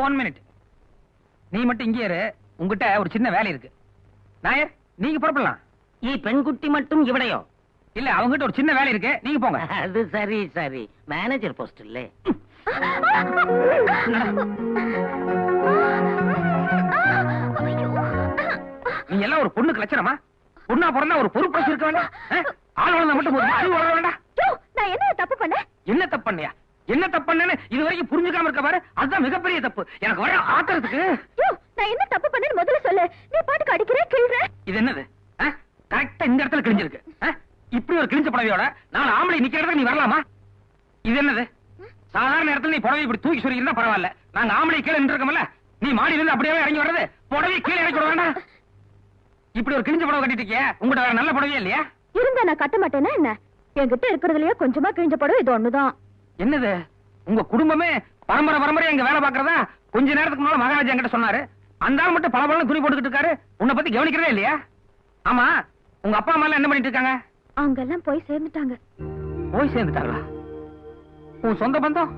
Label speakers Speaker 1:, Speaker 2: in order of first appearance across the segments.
Speaker 1: 1 minute. நீ மட்டும் இங்கே இரு, உங்ககிட்ட ஒரு சின்ன வேலை இருக்கு. நாயர், நீங்க புறப்படலாம்.
Speaker 2: பெண்குட்டி மட்டும் இவடையோ?
Speaker 1: இல்ல, அவங்ககிட்ட ஒரு சின்ன வேலை இருக்கு, நீங்க போங்க.
Speaker 2: அது சரி சரி, மேனேஜர் போஸ்ட் இல்ல.
Speaker 1: நீ எல்லாம் ஒரு பொண்ணுக்கு லட்சணமா? பொண்ணா பிறந்தா ஒரு பொறுப்பு இருக்க வேண்டாம்? ஆள் வளர்ந்தா மட்டும் ஒரு அறிவு வளர வேண்டாம்?
Speaker 3: நான் என்ன தப்பு பண்ணேன்?
Speaker 1: என்ன தப்பு பண்ணியா? என்ன தப்பு பண்ணேன்னு இது வரைக்கும் புரிஞ்சுக்காம இருக்க பாரு, அதுதான் மிகப்பெரிய தப்பு. எனக்கு வர ஆத்திரத்துக்கு.
Speaker 3: நான் என்ன தப்பு பண்ணேன்னு முதல்ல சொல்லு. நீ பாட்டுக்கு அடிக்கிற கிள்ற.
Speaker 1: இது என்னது? கரெக்டா இந்த இடத்துல கிழிஞ்சிருக்கு. இப்படி ஒரு கிழிஞ்ச புடவையோட 4 ஆம்பளை நிக்கிற இடத்துல நீ வரலாமா? இது என்னது? சாதாரண இடத்துல நீ புடவை இப்படி தூக்கி சொல்லியிருந்தா பரவாயில்ல. நாங்க ஆம்பளை கீழே நின்று இருக்கோம்ல, நீ மாடியில இருந்து அப்படியே இறங்கி வர்றது, புடவை கீழே இறக்கி விட வேண்டாம். இப்படி ஒரு கிழிஞ்ச புடவை கட்டிட்டு இருக்கிய, உங்கள்கிட்ட வேற நல்ல புடவையே இல்லையா?
Speaker 3: இருந்தா நான் கட்ட மாட்டேன்னா என்ன? என்கிட்ட இருக்கிறதுலயே கொஞ்சமா கிழிஞ்ச புடவை இது ஒண்ணுதான்.
Speaker 1: என்னது? உங்க குடும்பமே பரம்பரை பரம்பரையா எங்க வேலை பாக்குறதா கொஞ்ச நேரத்துக்கு முன்னால மகாராஜா என்கிட்ட சொன்னாரு. அந்த ஆள் மட்டும் பல துணி போட்டுக்கிட்டு இருக்காரு, உன்னை பத்தி கவனிக்கிறதே இல்லையா? ஆமா, உங்க அப்பா அம்மா எல்லாம் என்ன பண்ணிட்டு இருக்காங்க?
Speaker 3: அங்கெல்லாம் போய் சேர்ந்துட்டாங்க.
Speaker 1: போய் சேர்ந்துட்டாங்களா? உன் சொந்த பந்தம்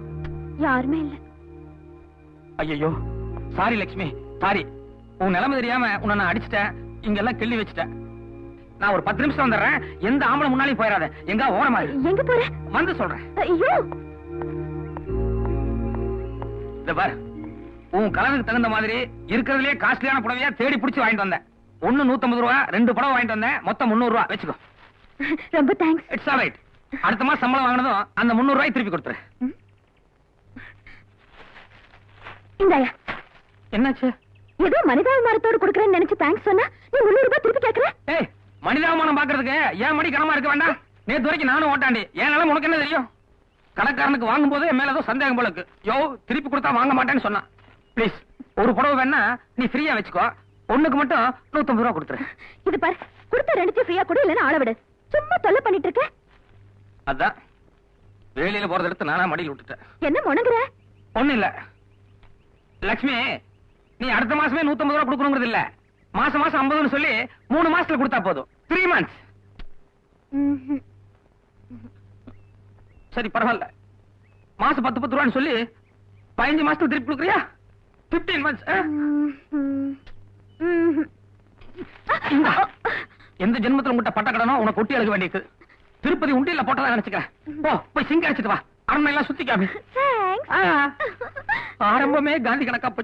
Speaker 3: யாருமே இல்ல.
Speaker 1: ஐயோ, சாரி லட்சுமி, சாரி. உன் நிலைமை தெரியாம உன்னை நான் அடிச்சிட்டேன், இங்கெல்லாம் கிள்ளி வச்சுட்டேன். நான் ஒரு 10 நிமிஷம் வந்துடுறேன், எந்த ஆம்பளை முன்னாலே போயிடாத, எங்க ஓரமா இரு.
Speaker 3: எங்க போற?
Speaker 1: வந்து சொல்றேன்.
Speaker 3: ஐயோ,
Speaker 1: இந்த பாரு, உன் கலருக்கு தகுந்த மாதிரி இருக்கிறதுலே காஸ்ட்லியான புடவையா தேடி பிடிச்சு வாங்கிட்டு வந்தேன். 1 150 ரூபா, 2 புடவை வாங்கிட்டு வந்தேன், மொத்தம் 300 ரூபா வச்சுக்கோ.
Speaker 3: ரொம்ப தேங்க்ஸ்.
Speaker 1: It's all right. அடுத்த மாசம் சம்பளம் வாங்கினதும் அந்த 300 ரூபாய் திருப்பி கொடுத்துரு.
Speaker 3: இந்தாயா.
Speaker 1: என்னாச்சு?
Speaker 3: ஏதோ மனிதாபிமானத்தோடு கொடுக்கறேன்னு நினைச்சு தேங்க்ஸ் சொன்னா நீ 300 ரூபாய் திருப்பி கேக்குற?
Speaker 1: ஏய், மனிதாபிமானம் பாக்குறதுக்கு ஏன் மடி கனமா இருக்க வேண்டாம்? நேத்து வரைக்கும் நானும் ஓட்டாண்டி, ஏனாலும் உனக்கு என்ன தெரியும்? கணக்காரனுக்கு வாங்கும் போது என் மேல ஏதோ சந்தேகம் போல இருக்கு. யோ, திருப்பி கொடுத்தா வாங்க மாட்டேன்னு சொன்னான். ப்ளீஸ், ஒரு புடவை வேணா நீ ஃப்ரீயா வச்சுக்கோ, ஒண்ணுக்கு மட்டும் 150 ரூபா கொடுத்துரு.
Speaker 3: இது பாரு, கொடுத்த 2 ஃப்ரீயா கொடு, இல்லன்னா ஆள விடு. சும்மா தொல்லை பண்ணிட்டு இருக்க.
Speaker 1: அதான் வேலையில போறத எடுத்து நானா மடியில் விட்டுட்டேன்.
Speaker 3: என்ன முணங்குற?
Speaker 1: ஒண்ணு இல்ல லட்சுமி, நீ அடுத்த மாசமே 150 ரூபா கொடுக்கணுங்கிறது இல்ல, மாசம் மாசம் 50ன்னு சொல்லி 3 மாசத்துல கொடுத்தா போதும். 3 months. சரி பரவாயில்ல, மாசம் 10 ரூபான்னு சொல்லி 15 மாசத்துக்கு திருப்பி கொடுக்குறியா? 15 months. எந்த ஜென்மத்துல உங்ககிட்ட பட்ட கடனோ உனக்கு ஒட்டி அழுக வேண்டியது. திருப்பதி உண்டியில போட்டதா நினைச்சுக்கிறேன். போய் சிங்க அடிச்சிட்டு வா, அரண்மை எல்லாம் சுத்திக்காமி. ஆரம்பமே காந்தி கணக்கா